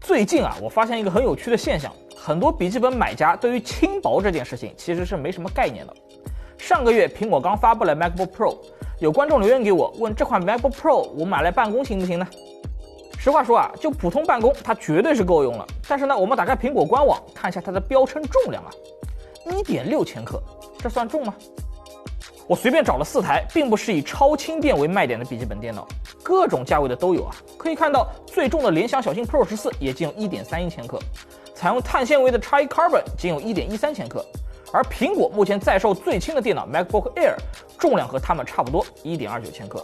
最近我发现一个很有趣的现象，很多笔记本买家对于轻薄这件事情其实是没什么概念的。上个月苹果刚发布了 MacBook Pro， 有观众留言给我问这款 MacBook Pro 我买来办公行不行呢？实话说就普通办公它绝对是够用了。但是呢，我们打开苹果官网看一下它的标称重量1.6千克，这算重吗？我随便找了4台，并不是以超轻便为卖点的笔记本电脑，各种价位的都有可以看到最重的联想小新 Pro 14也仅有1.31千克，采用碳纤维的 Tri Carbon 仅有1.13千克，而苹果目前在售最轻的电脑 MacBook Air 重量和它们差不多，1.29千克。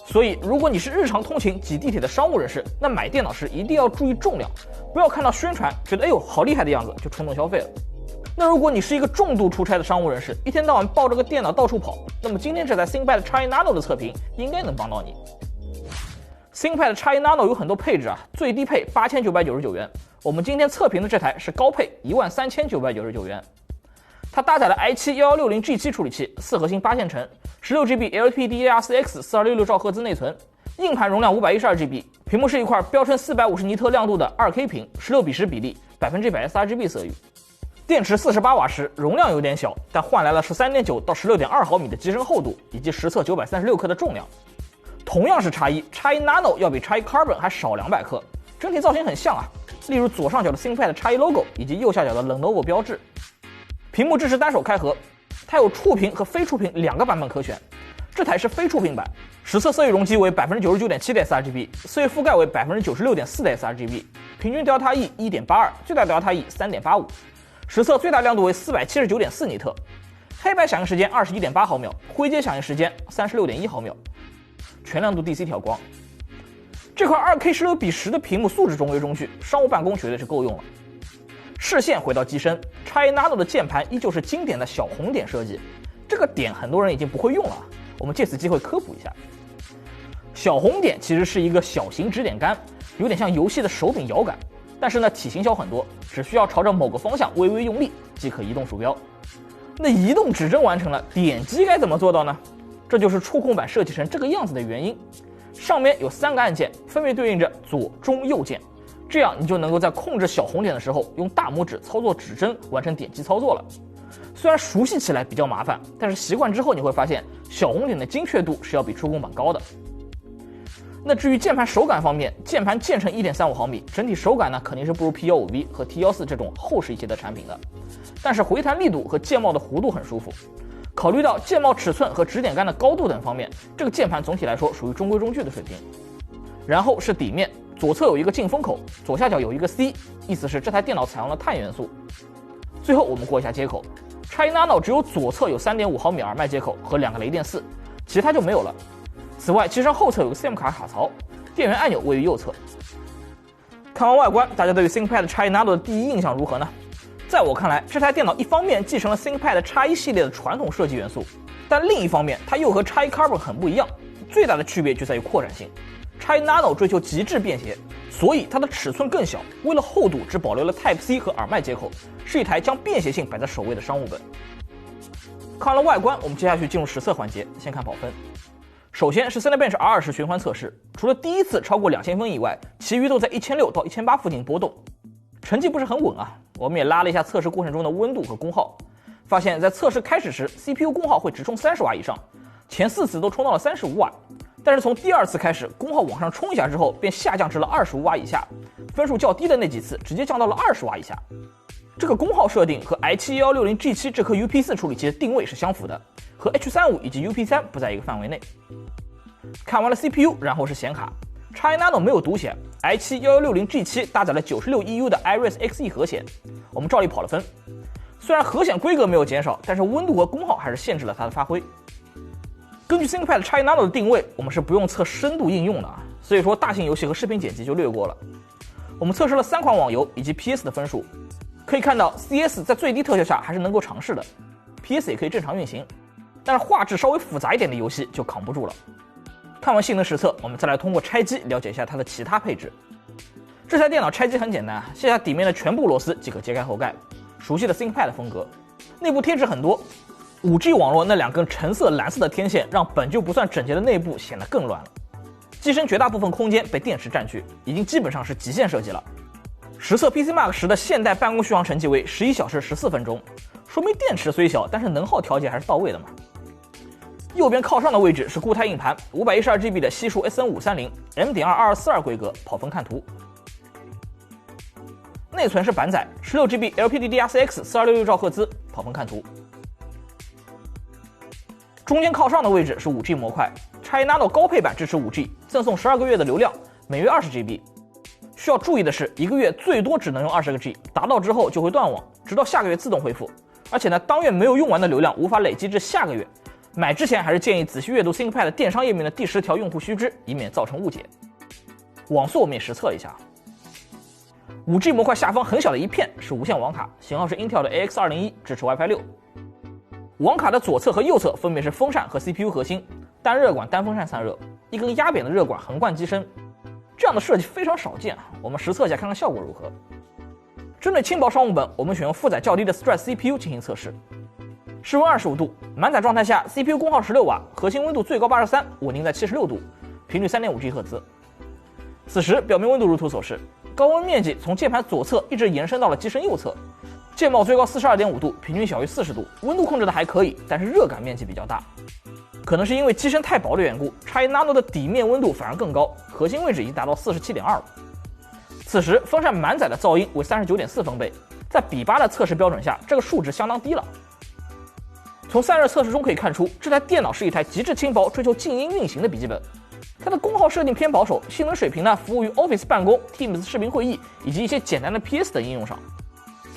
所以如果你是日常通勤挤地铁的商务人士，那买电脑时一定要注意重量，不要看到宣传觉得哎呦好厉害的样子就冲动消费了。那如果你是一个重度出差的商务人士，一天到晚抱着个电脑到处跑，那么今天这台 ThinkPad X1 Nano 的测评应该能帮到你。ThinkPad X1 Nano 有很多配置最低配8999元，我们今天测评的这台是高配13999元。它搭载了 i7-1160G7 处理器，4核心8线程，16GB LPDDR4X 4266兆赫兹内存，硬盘容量512GB， 屏幕是一块标称450尼特亮度的 2K 屏，16:10比例，100%sRGB 色域。电池48瓦时，容量有点小，但换来了13.9到16.2毫米的机身厚度，以及实测936克的重量。同样是X1 Nano 要比X1 Carbon 还少200克，整体造型很像例如左上角的 ThinkPad X1 logo 以及右下角的 Lenovo 标志。屏幕支持单手开合，它有触屏和非触屏2个版本可选。这台是非触屏版，实测色域容积为 99.7% 的 sRGB， 色域覆盖为 96.4% 的 sRGB， 平均 Delta E 1.82， 最大 Delta E 3.85。实测最大亮度为479.4尼特，黑白响应时间21.8毫秒，灰阶响应时间36.1毫秒，全亮度 DC 调光。这块 2K 16:10的屏幕素质中规中矩，商务办公绝对是够用了。视线回到机身，X1 Nano 的键盘依旧是经典的小红点设计，这个点很多人已经不会用了，我们借此机会科普一下。小红点其实是一个小型指点杆，有点像游戏的手柄摇杆，但是呢体型小很多，只需要朝着某个方向微微用力即可移动鼠标。那移动指针完成了，点击该怎么做到呢？这就是触控板设计成这个样子的原因。上面有3个按键，分别对应着左、中、右键，这样你就能够在控制小红点的时候用大拇指操作指针完成点击操作了。虽然熟悉起来比较麻烦，但是习惯之后你会发现小红点的精确度是要比触控板高的。那至于键盘手感方面，键盘键程 1.35 毫米，整体手感呢肯定是不如 P15V 和 T14 这种厚实一些的产品的，但是回弹力度和键帽的弧度很舒服。考虑到键帽尺寸和指点杆的高度等方面，这个键盘总体来说属于中规中矩的水平。然后是底面，左侧有一个进风口，左下角有一个 C， 意思是这台电脑采用了碳元素。最后我们过一下接口，X1 Nano 只有左侧有 3.5 毫米耳麦接口和2个雷电4，其他就没有了。此外，机身后侧有个 SIM 卡卡槽，电源按钮位于右侧。看完外观，大家对于 ThinkPad X1 Nano 的第一印象如何呢？在我看来，这台电脑一方面继承了 ThinkPad X1 系列的传统设计元素，但另一方面它又和X1 Carbon 很不一样，最大的区别就在于扩展性。X1 Nano 追求极致便携，所以它的尺寸更小，为了厚度只保留了 Type-C 和耳麦接口，是一台将便携性摆在首位的商务本。看完了外观，我们接下去进入实测环节，先看跑分。首先是 Cinebench R20循环测试，除了第一次超过2000分以外，其余都在1600到1800附近波动，成绩不是很稳我们也拉了一下测试过程中的温度和功耗，发现在测试开始时 CPU 功耗会直冲30瓦以上，前4次都冲到了35瓦，但是从第2次开始功耗往上冲一下之后便下降至了25瓦以下，分数较低的那几次直接降到了20瓦以下。这个功耗设定和 i7-1160G7 这颗 UP4 处理器的定位是相符的，和 H35 以及 UP3 不在一个范围内。看完了 CPU， 然后是显卡。X1 Nano 没有独显 ，i7-1160G7 搭载了96 EU 的 Iris Xe 核显，我们照例跑了分。虽然核显规格没有减少，但是温度和功耗还是限制了它的发挥。根据 ThinkPad X1 Nano 的定位，我们是不用测深度应用的所以说大型游戏和视频剪辑就略过了。我们测试了3款网游以及 PS 的分数，可以看到 CS 在最低特效下还是能够尝试的， PS 也可以正常运行，但是画质稍微复杂一点的游戏就扛不住了。看完性能实测，我们再来通过拆机了解一下它的其他配置。这台电脑拆机很简单卸下底面的全部螺丝即可揭开后盖，熟悉的 ThinkPad 风格。内部贴纸很多， 5G 网络那2根橙色蓝色的天线让本就不算整洁的内部显得更乱了。机身绝大部分空间被电池占据，已经基本上是极限设计了。实测 PC Mark 10的现代办公续航成绩为11小时14分钟，说明电池虽小，但是能耗调节还是到位的嘛。右边靠上的位置是固态硬盘，512GB 的西数 SN530 M.22242规格，跑分看图。内存是板载 16GB LPDDR4X 4266兆赫兹，跑分看图。中间靠上的位置是 5G 模块 ，X Nano 高配版支持 5G， 赠送12个月的流量，每月20GB。需要注意的是，一个月最多只能用20个G， 达到之后就会断网，直到下个月自动恢复。而且呢，当月没有用完的流量无法累积至下个月。买之前还是建议仔细阅读 ThinkPad 电商页面的第10条用户须知，以免造成误解。网速我们也实测了一下。5G 模块下方很小的一片是无线网卡，型号是 Intel 的 AX201， 支持 WiFi 6。网卡的左侧和右侧分别是风扇和 CPU 核心，单热管单风扇散热，一根压扁的热管横贯机身，这样的设计非常少见，我们实测一下看看效果如何。针对轻薄商务本，我们选用负载较低的 Stress CPU 进行测试。室温25度，满载状态下 CPU 功耗16瓦，核心温度最高83，稳定在76度，频率 3.5G 赫兹。此时表面温度如图所示，高温面积从键盘左侧一直延伸到了机身右侧，键帽最高42.5度，平均小于40度，温度控制的还可以，但是热感面积比较大。可能是因为机身太薄的缘故， X Nano 的底面温度反而更高，核心位置已经达到47.2了。此时风扇满载的噪音为39.4分贝，在比8的测试标准下，这个数值相当低了。从散热测试中可以看出，这台电脑是一台极致轻薄、追求静音运行的笔记本。它的功耗设定偏保守，性能水平呢服务于 Office 办公、Teams 视频会议以及一些简单的 PS 的应用上。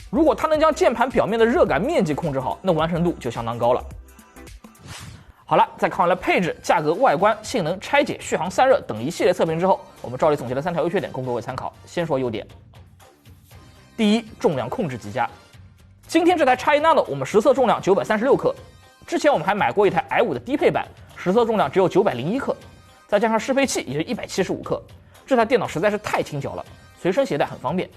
如果它能将键盘表面的热感面积控制好，那完成度就相当高了。好了，在看完了配置、价格、外观、性能、拆解、续航、散热等一系列测评之后，我们照例总结了3条优缺点供各位参考。先说优点。第一，重量控制极佳。今天这台 X Nano 我们实测重量936克，之前我们还买过一台 i5 的低配版，实测重量只有901克，再加上适配器也是175克，这台电脑实在是太轻巧了，随身携带很方便。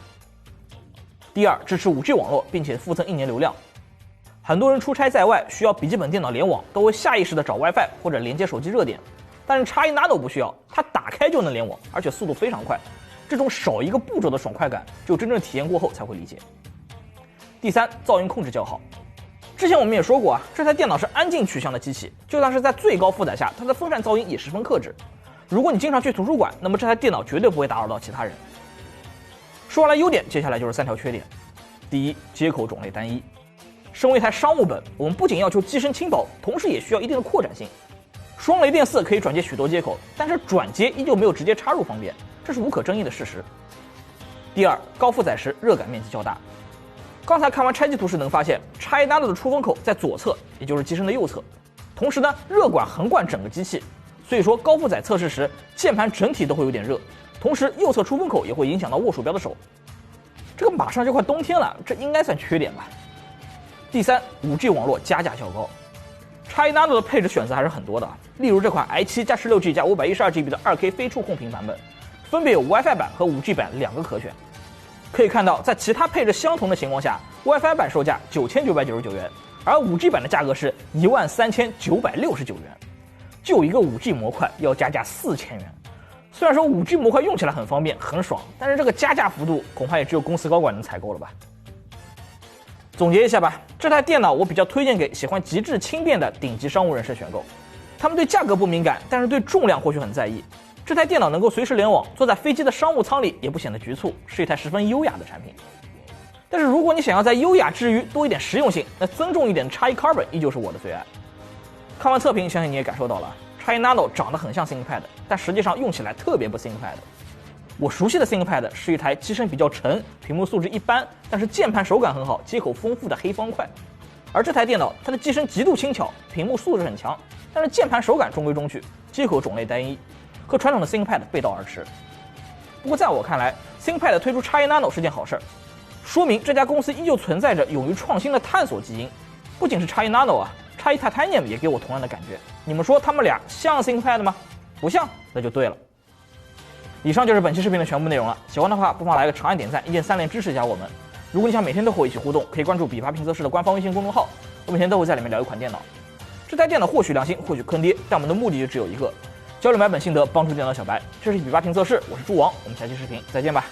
第二，支持 5G 网络，并且附赠1年流量。很多人出差在外需要笔记本电脑联网，都会下意识的找 WiFi 或者连接手机热点，但是 X Nano 不需要，它打开就能联网，而且速度非常快，这种少一个步骤的爽快感，只有真正体验过后才会理解。第三，噪音控制较好。之前我们也说过啊，这台电脑是安静取向的机器，就算是在最高负载下，它的风扇噪音也十分克制。如果你经常去图书馆，那么这台电脑绝对不会打扰到其他人。说完了优点，接下来就是3条缺点。第一，接口种类单一。身为一台商务本，我们不仅要求机身轻薄，同时也需要一定的扩展性。双雷电4可以转接许多接口，但是转接依旧没有直接插入方便，这是无可争议的事实。第二，高负载时热感面积较大。刚才看完拆机图时能发现 ，X Nano 的出风口在左侧，也就是机身的右侧。同时呢，热管横贯整个机器，所以说高负载测试时，键盘整体都会有点热。同时，右侧出风口也会影响到握鼠标的手。这个马上就快冬天了，这应该算缺点吧。第三，5G 网络加价较高。X Nano 的配置选择还是很多的，例如这款 i7 加 16G 加 512GB 的2K 非触控屏版本，分别有 WiFi 版和 5G 版2个可选。可以看到，在其他配置相同的情况下 ，WiFi 版售价9999元，而 5G 版的价格是13969元，就一个 5G 模块要加价4000元。虽然说 5G 模块用起来很方便很爽，但是这个加价幅度恐怕也只有公司高管能采购了吧。总结一下吧，这台电脑我比较推荐给喜欢极致轻便的顶级商务人士选购，他们对价格不敏感，但是对重量或许很在意。这台电脑能够随时联网，坐在飞机的商务舱里也不显得局促，是一台十分优雅的产品。但是如果你想要在优雅之余多一点实用性，那增重一点的 X1 Carbon 依旧是我的最爱。看完测评，相信你也感受到了 X Nano 长得很像 ThinkPad， 但实际上用起来特别不 ThinkPad。我熟悉的 ThinkPad 是一台机身比较沉、屏幕素质一般，但是键盘手感很好、接口丰富的黑方块。而这台电脑，它的机身极度轻巧，屏幕素质很强，但是键盘手感中规中矩，接口种类单一，和传统的 ThinkPad 背道而驰。不过在我看来 ，ThinkPad 推出 X Nano 是件好事儿，说明这家公司依旧存在着勇于创新的探索基因。不仅是 X Nano 啊，X Titanium 也给我同样的感觉。你们说他们俩像 ThinkPad 吗？不像，那就对了。以上就是本期视频的全部内容了，喜欢的话不妨来个长按点赞，一键3连支持一下我们。如果你想每天都和我一起互动，可以关注比发评测室的官方微信公众号，我每天都会在里面聊一款电脑。这台电脑或许良心，或许坑爹，但我们的目的就只有一个，交流买本心得，帮助电脑小白。这是一笔8评测试，我是猪王，我们下期视频再见吧。